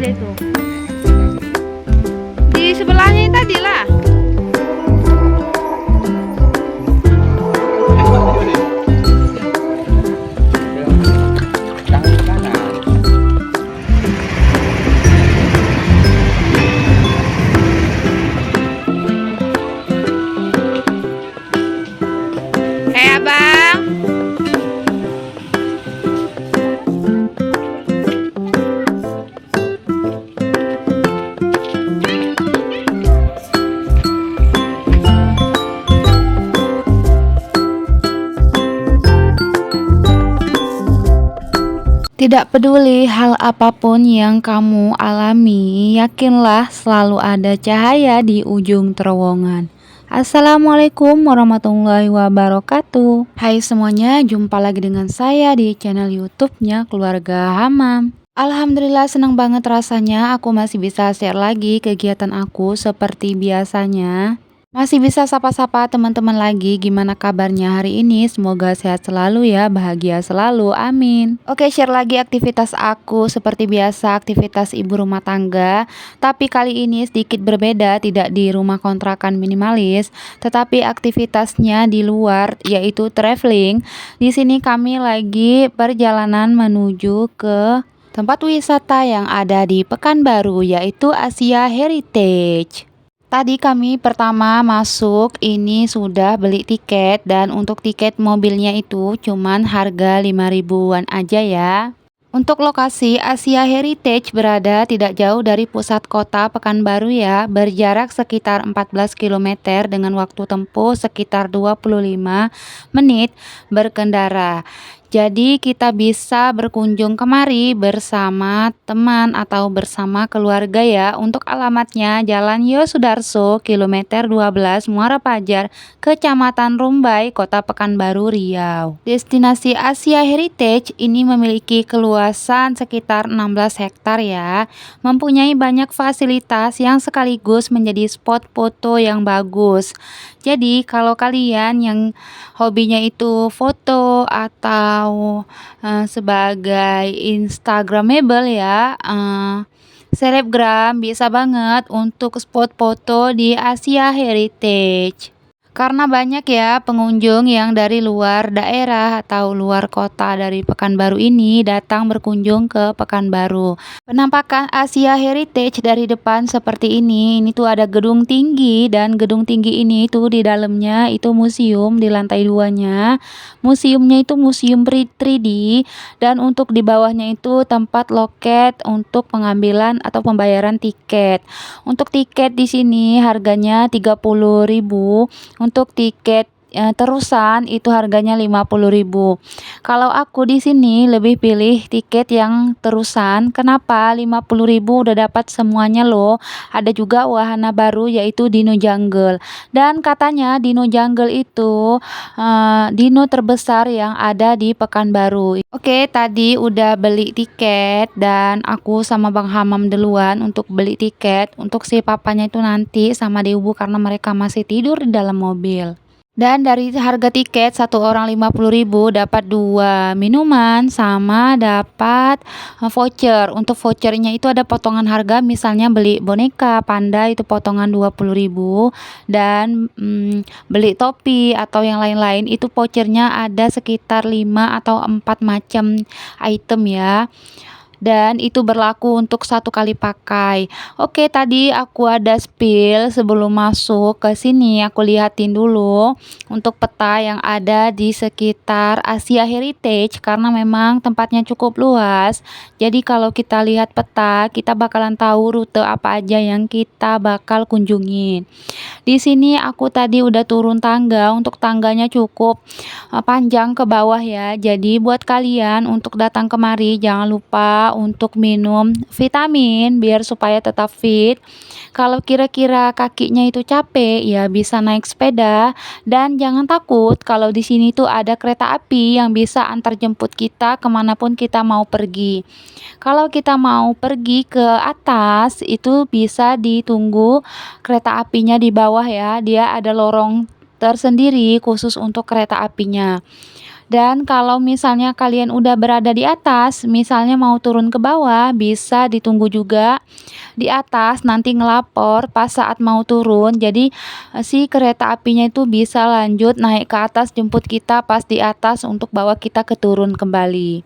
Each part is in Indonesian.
ada itu? Di sebelahnya tadi lah. Abang. Tidak peduli hal apapun yang kamu alami, yakinlah selalu ada cahaya di ujung terowongan. Assalamualaikum warahmatullahi wabarakatuh. Hai semuanya, jumpa lagi dengan saya di channel YouTube-nya Keluarga Hamam. Alhamdulillah, senang banget rasanya aku masih bisa share lagi kegiatan aku seperti biasanya. Masih bisa sapa-sapa teman-teman lagi. Gimana kabarnya hari ini? Semoga sehat selalu ya, bahagia selalu, amin. Oke, share lagi aktivitas aku. Seperti biasa, aktivitas ibu rumah tangga. Tapi kali ini sedikit berbeda, tidak di rumah kontrakan minimalis, tetapi aktivitasnya di luar, yaitu traveling. Di sini kami lagi perjalanan menuju ke tempat wisata yang ada di Pekanbaru, yaitu Asia Heritage. Tadi kami pertama masuk ini sudah beli tiket, dan untuk tiket mobilnya itu cuman harga 5.000-an aja ya. Untuk lokasi Asia Heritage berada tidak jauh dari pusat kota Pekanbaru ya, berjarak sekitar 14 km dengan waktu tempuh sekitar 25 menit berkendara. Jadi kita bisa berkunjung kemari bersama teman atau bersama keluarga ya. Untuk alamatnya Jalan Yosudarso, kilometer 12 Muara Pajar, Kecamatan Rumbai, Kota Pekanbaru, Riau. Destinasi Asia Heritage ini memiliki keluasan sekitar 16 hektar ya. Mempunyai banyak fasilitas yang sekaligus menjadi spot foto yang bagus. Jadi kalau kalian yang hobinya itu foto atau sebagai instagramable ya, selebgram, bisa banget untuk spot foto di Asia Heritage. Karena banyak ya pengunjung yang dari luar daerah atau luar kota dari Pekanbaru ini datang berkunjung ke Pekanbaru. Penampakan Asia Heritage dari depan seperti ini. Ini tuh ada gedung tinggi, dan gedung tinggi ini tuh di dalamnya itu museum. Di lantai 2-nya museumnya itu museum 3D, dan untuk di bawahnya itu tempat loket untuk pengambilan atau pembayaran tiket. Untuk tiket di sini harganya 30.000. Untuk tiket terusan itu harganya 50.000. Kalau aku di sini lebih pilih tiket yang terusan. Kenapa? 50.000 udah dapat semuanya loh. Ada juga wahana baru yaitu Dino Jungle. Dan katanya Dino Jungle itu dino terbesar yang ada di Pekanbaru. Oke, tadi udah beli tiket dan aku sama Bang Hamam duluan untuk beli tiket. Untuk si papanya itu nanti sama ibu karena mereka masih tidur di dalam mobil. Dan dari harga tiket satu orang 50.000 dapat 2 minuman sama dapat voucher. Untuk vouchernya itu ada potongan harga, misalnya beli boneka panda itu potongan 20.000, dan beli topi atau yang lain-lain itu vouchernya ada sekitar 5 atau 4 macam item ya. Dan itu berlaku untuk 1 kali pakai. Oke, tadi aku ada spill sebelum masuk ke sini. Aku lihatin dulu untuk peta yang ada di sekitar Asia Heritage, karena memang tempatnya cukup luas. Jadi kalau kita lihat peta, kita bakalan tahu rute apa aja yang kita bakal kunjungin. Di sini aku tadi udah turun tangga. Untuk tangganya cukup panjang ke bawah ya. Jadi buat kalian untuk datang kemari jangan lupa untuk minum vitamin biar supaya tetap fit. Kalau kira-kira kakinya itu capek ya bisa naik sepeda, dan jangan takut kalau di sini tuh ada kereta api yang bisa antar jemput kita kemanapun kita mau pergi. Kalau kita mau pergi ke atas itu bisa ditunggu kereta apinya di bawah ya, dia ada lorong tersendiri khusus untuk kereta apinya. Dan kalau misalnya kalian udah berada di atas, misalnya mau turun ke bawah, bisa ditunggu juga di atas nanti ngelapor pas saat mau turun. Jadi si kereta apinya itu bisa lanjut naik ke atas jemput kita pas di atas untuk bawa kita ke turun kembali.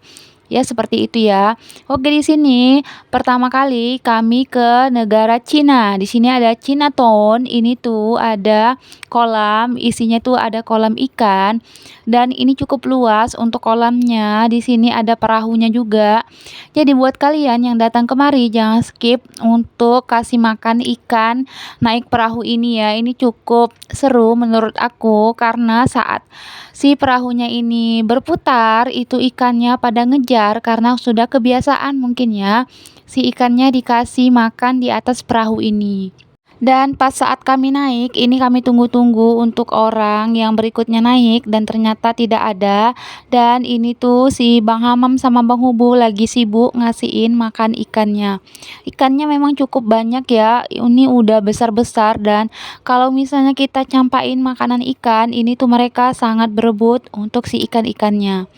Ya seperti itu ya. Oke di sini pertama kali kami ke negara Cina. Di sini ada Chinatown. Ini tuh ada kolam, isinya tuh ada kolam ikan dan ini cukup luas untuk kolamnya. Di sini ada perahunya juga. Jadi buat kalian yang datang kemari jangan skip untuk kasih makan ikan naik perahu ini ya. Ini cukup seru menurut aku karena saat si perahunya ini berputar, itu ikannya pada ngejar karena sudah kebiasaan mungkin ya. Si ikannya dikasih makan di atas perahu ini. Dan pas saat kami naik, ini kami tunggu-tunggu untuk orang yang berikutnya naik dan ternyata tidak ada. Dan ini tuh si Bang Hamam sama Bang Hubu lagi sibuk ngasihin makan ikannya. Ikannya memang cukup banyak ya. Ini udah besar-besar dan kalau misalnya kita campain makanan ikan, ini tuh mereka sangat berebut untuk si ikan-ikannya.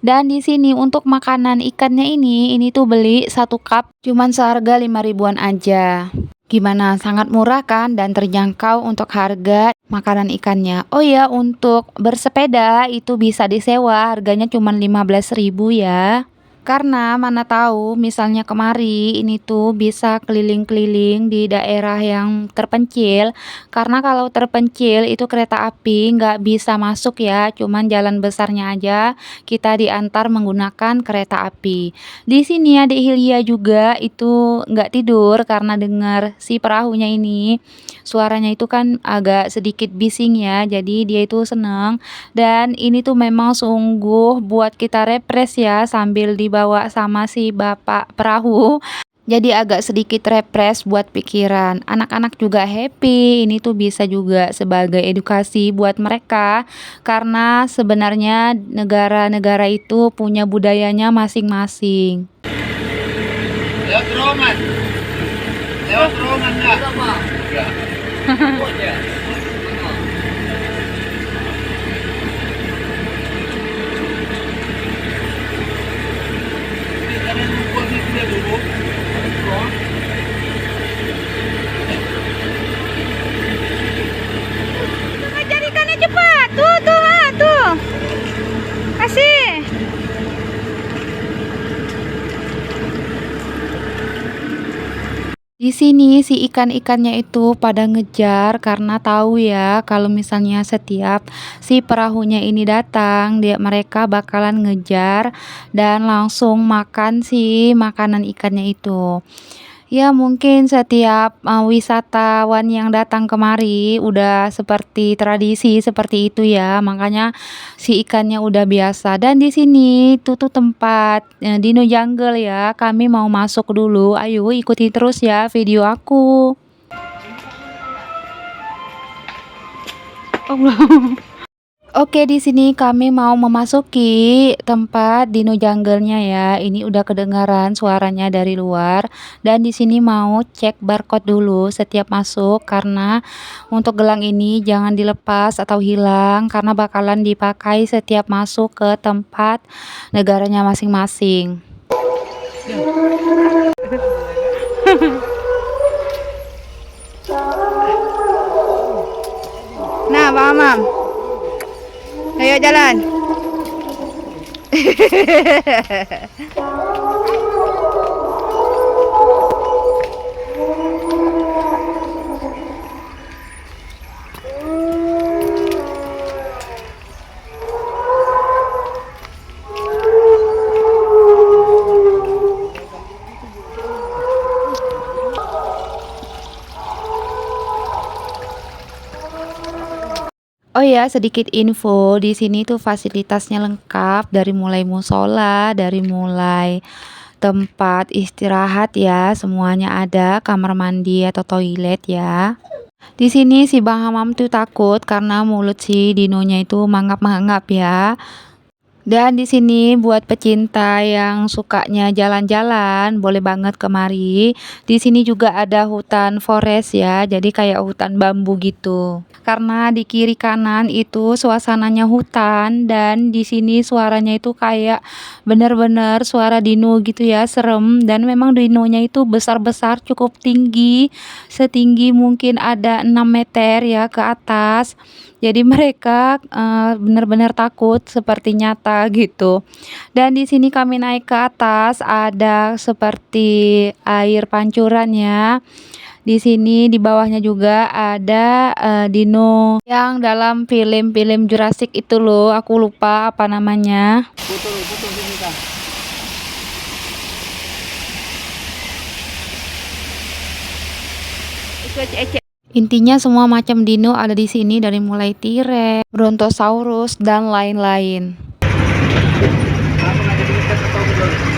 Dan di sini untuk makanan ikannya ini tuh beli satu cup cuman seharga 5 ribuan aja. Gimana? Sangat murah kan dan terjangkau untuk harga makanan ikannya. Oh ya, untuk bersepeda itu bisa disewa, harganya cuma 15 ribu ya. Karena mana tahu misalnya kemari ini tuh bisa keliling-keliling di daerah yang terpencil. Karena kalau terpencil itu kereta api nggak bisa masuk ya, cuman jalan besarnya aja kita diantar menggunakan kereta api. Di sini ada Hilya juga itu nggak tidur karena dengar si perahunya ini. Suaranya itu kan agak sedikit bising ya, jadi dia itu seneng. Dan ini tuh memang sungguh buat kita refresh ya sambil dibawa sama si bapak perahu. Jadi agak sedikit refresh buat pikiran. Anak-anak juga happy. Ini tuh bisa juga sebagai edukasi buat mereka karena sebenarnya negara-negara itu punya budayanya masing-masing. Lewat terowongan. Lewat terowongan enggak? Enggak. Ngejar ikannya cepat. Tuh, tuh, ah, tuh. Kasih. Di sini si ikan-ikannya itu pada ngejar karena tahu ya kalau misalnya setiap si perahunya ini datang, mereka bakalan ngejar dan langsung makan si makanan ikannya itu. Ya mungkin setiap wisatawan yang datang kemari udah seperti tradisi seperti itu ya, makanya si ikannya udah biasa. Dan di sini tuh tempat Dino Jungle ya. Kami mau masuk dulu. Ayo ikuti terus ya video aku. Allah. Oke, di sini kami mau memasuki tempat dino jungle-nya ya. Ini udah kedengaran suaranya dari luar dan di sini mau cek barcode dulu setiap masuk karena untuk gelang ini jangan dilepas atau hilang karena bakalan dipakai setiap masuk ke tempat negaranya masing-masing. Nah, Pak Amam. Ayo jalan. Oh ya, sedikit info, di sini tuh fasilitasnya lengkap dari mulai musola, dari mulai tempat istirahat ya, semuanya ada, kamar mandi atau toilet ya. Di sini si Bang Hamam tuh takut karena mulut si dinonya itu mangap-mangap ya. Dan di sini buat pecinta yang sukanya jalan-jalan, boleh banget kemari. Di sini juga ada hutan forest ya, jadi kayak hutan bambu gitu. Karena di kiri kanan itu suasananya hutan dan di sini suaranya itu kayak bener-bener suara dino gitu ya, serem. Dan memang dinonya itu besar-besar, cukup tinggi, setinggi mungkin ada 6 meter ya ke atas. Jadi mereka benar-benar takut seperti nyata gitu. Dan di sini kami naik ke atas ada seperti air pancuran ya. Di sini di bawahnya juga ada dino yang dalam film-film Jurassic itu loh, aku lupa apa namanya. Putul, putul sini kah? Intinya semua macam dino ada di sini dari mulai T-Rex, Brontosaurus dan lain-lain. Apa nggak jadi ikan atau belum?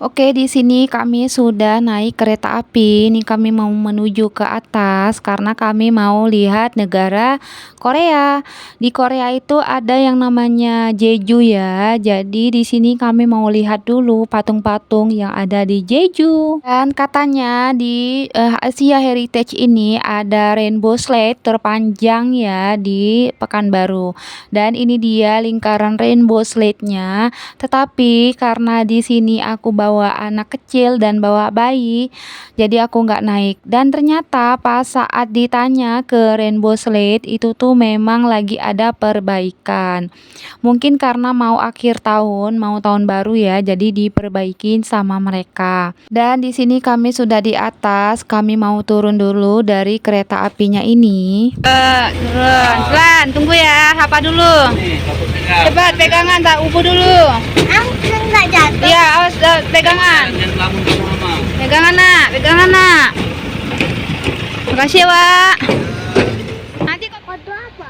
Oke, di sini kami sudah naik kereta api. Ini kami mau menuju ke atas karena kami mau lihat negara Korea. Di Korea itu ada yang namanya Jeju ya. Jadi di sini kami mau lihat dulu patung-patung yang ada di Jeju. Dan katanya di Asia Heritage ini ada rainbow slide terpanjang ya di Pekanbaru. Dan ini dia lingkaran rainbow slide-nya. Tetapi karena di sini aku bawa anak kecil dan bawa bayi, jadi aku nggak naik. Dan ternyata pas saat ditanya ke Rainbow Slide itu tuh memang lagi ada perbaikan. Mungkin karena mau akhir tahun, mau tahun baru ya, jadi diperbaikin sama mereka. Dan di sini kami sudah di atas, kami mau turun dulu dari kereta apinya ini. Turun, Slan, tunggu ya, apa dulu? Nih, takut pegang. Cepat pegangan tak ubu dulu. Nggak jatuh. Iya, awas pegangan. Jangan ngelamun kamu mama. Pegangan nak, pegangan nak. Makasih ya, Wak. Nanti kok Foto apa?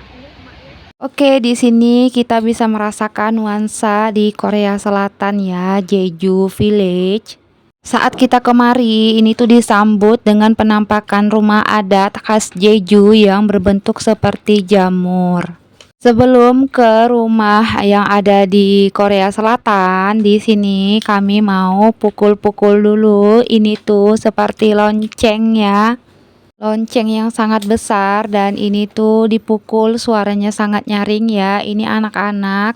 Oke, di sini kita bisa merasakan nuansa di Korea Selatan ya, Jeju Village. Saat kita kemari, ini tuh disambut dengan penampakan rumah adat khas Jeju yang berbentuk seperti jamur. Sebelum ke rumah yang ada di Korea Selatan, di sini kami mau pukul-pukul dulu. Ini tuh seperti lonceng ya. Lonceng yang sangat besar dan ini tuh dipukul suaranya sangat nyaring ya. Ini anak-anak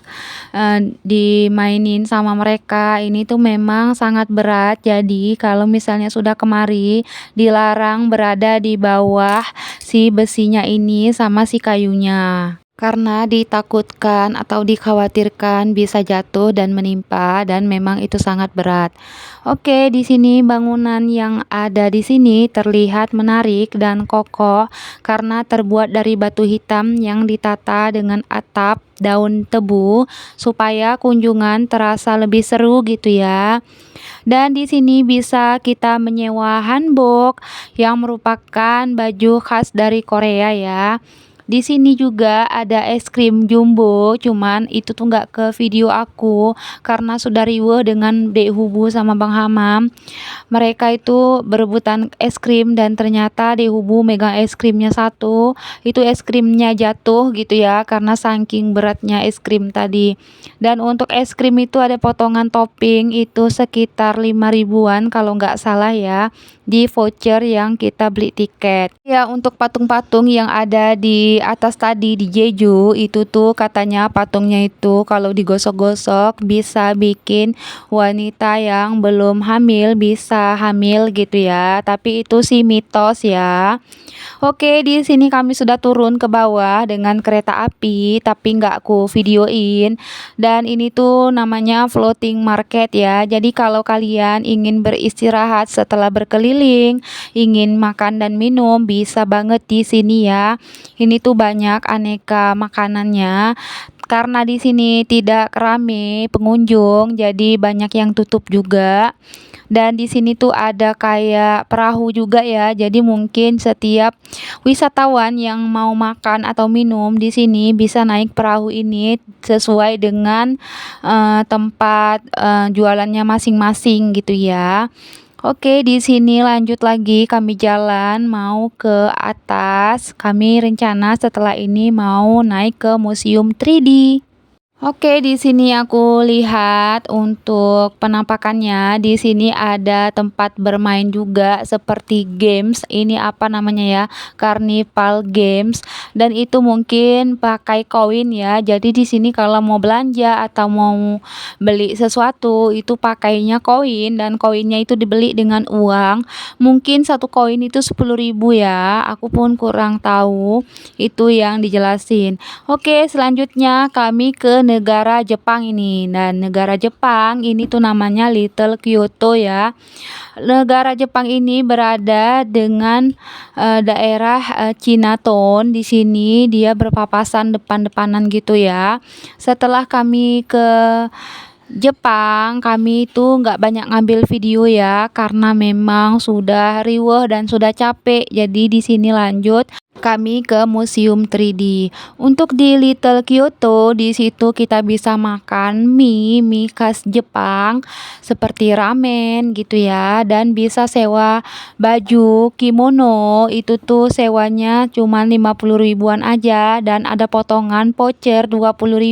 dimainin sama mereka. Ini tuh memang sangat berat. Jadi kalau misalnya sudah kemari dilarang berada di bawah si besinya ini sama si kayunya. Karena ditakutkan atau dikhawatirkan bisa jatuh dan menimpa dan memang itu sangat berat. Oke, di sini bangunan yang ada di sini terlihat menarik dan kokoh karena terbuat dari batu hitam yang ditata dengan atap daun tebu supaya kunjungan terasa lebih seru gitu ya. Dan di sini bisa kita menyewa hanbok yang merupakan baju khas dari Korea ya. Di sini juga ada es krim jumbo, cuman itu tuh nggak ke video aku karena sudah riweuh dengan Dek Hubu sama Bang Hamam. Mereka itu berebutan es krim dan ternyata Dek Hubu megang es krimnya satu, itu es krimnya jatuh gitu ya karena saking beratnya es krim tadi. Dan untuk es krim itu ada potongan topping itu sekitar 5 ribuan kalau nggak salah ya di voucher yang kita beli tiket. Ya, untuk patung-patung yang ada di atas tadi di Jeju itu tuh katanya patungnya itu kalau digosok-gosok bisa bikin wanita yang belum hamil bisa hamil gitu ya. Tapi itu sih mitos ya. Oke, di sini kami sudah turun ke bawah dengan kereta api tapi nggak aku videoin. Dan ini tuh namanya floating market ya. Jadi kalau kalian ingin beristirahat setelah berkeliling, ingin makan dan minum bisa banget di sini ya. Ini tuh banyak aneka makanannya. Karena di sini tidak rame pengunjung, jadi banyak yang tutup juga. Dan di sini tuh ada kayak perahu juga ya. Jadi mungkin setiap wisatawan yang mau makan atau minum di sini bisa naik perahu ini sesuai dengan tempat jualannya masing-masing gitu ya. Oke, di sini lanjut lagi kami jalan mau ke atas. Kami rencana setelah ini mau naik ke museum 3D. Oke, di sini aku lihat untuk penampakannya. Di sini ada tempat bermain juga seperti games. Ini apa namanya ya? Carnival Games. Dan itu mungkin pakai koin ya. Jadi di sini kalau mau belanja atau mau beli sesuatu itu pakainya koin dan koinnya itu dibeli dengan uang. Mungkin satu koin itu 10.000 ya. Aku pun kurang tahu. Itu yang dijelasin. Oke, selanjutnya kami ke negara Jepang ini. Dan negara Jepang ini tuh namanya Little Kyoto ya. Negara Jepang ini berada dengan daerah Chinatown. Di sini dia berpapasan depan-depanan gitu ya. Setelah kami ke Jepang, kami itu nggak banyak ngambil video ya karena memang sudah riweuh dan sudah capek. Jadi di sini lanjut kami ke museum 3D. Untuk di Little Kyoto, di situ kita bisa makan mie khas Jepang seperti ramen gitu ya dan bisa sewa baju kimono. Itu tuh sewanya cuma 50 ribuan aja dan ada potongan voucher 20.000.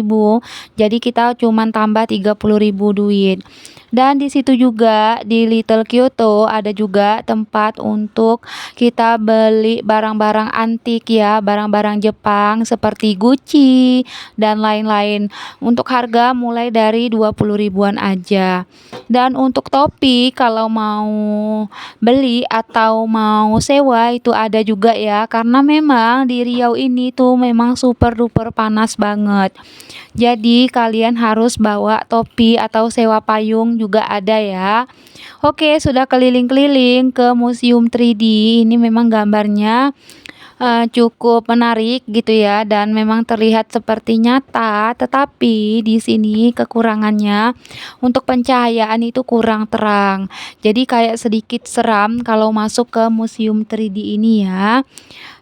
Jadi kita cuma tambah 30.000 duit. Dan di situ juga di Little Kyoto ada juga tempat untuk kita beli barang-barang antik ya, barang-barang Jepang seperti Gucci dan lain-lain. Untuk harga mulai dari 20 ribuan aja. Dan untuk topi kalau mau beli atau mau sewa itu ada juga ya, karena memang di Riau ini tuh memang super duper panas banget. Jadi kalian harus bawa topi atau sewa payung juga ada ya. Oke, sudah keliling-keliling ke museum 3D. Ini memang gambarnya cukup menarik gitu ya dan memang terlihat seperti nyata, tetapi di sini kekurangannya untuk pencahayaan itu kurang terang. Jadi kayak sedikit seram kalau masuk ke museum 3D ini ya.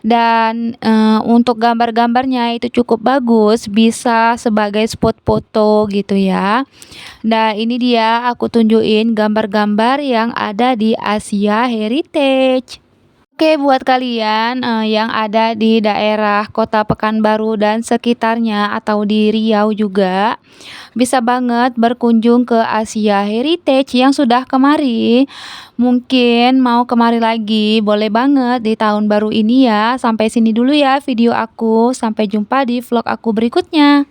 Dan untuk gambar-gambarnya itu cukup bagus, bisa sebagai spot foto gitu ya. Nah, ini dia aku tunjukin gambar-gambar yang ada di Asia Heritage. Oke, buat kalian yang ada di daerah Kota Pekanbaru dan sekitarnya atau di Riau juga, bisa banget berkunjung ke Asia Heritage yang sudah kemari. Mungkin mau kemari lagi, boleh banget di tahun baru ini ya. Sampai sini dulu ya video aku. Sampai jumpa di vlog aku berikutnya.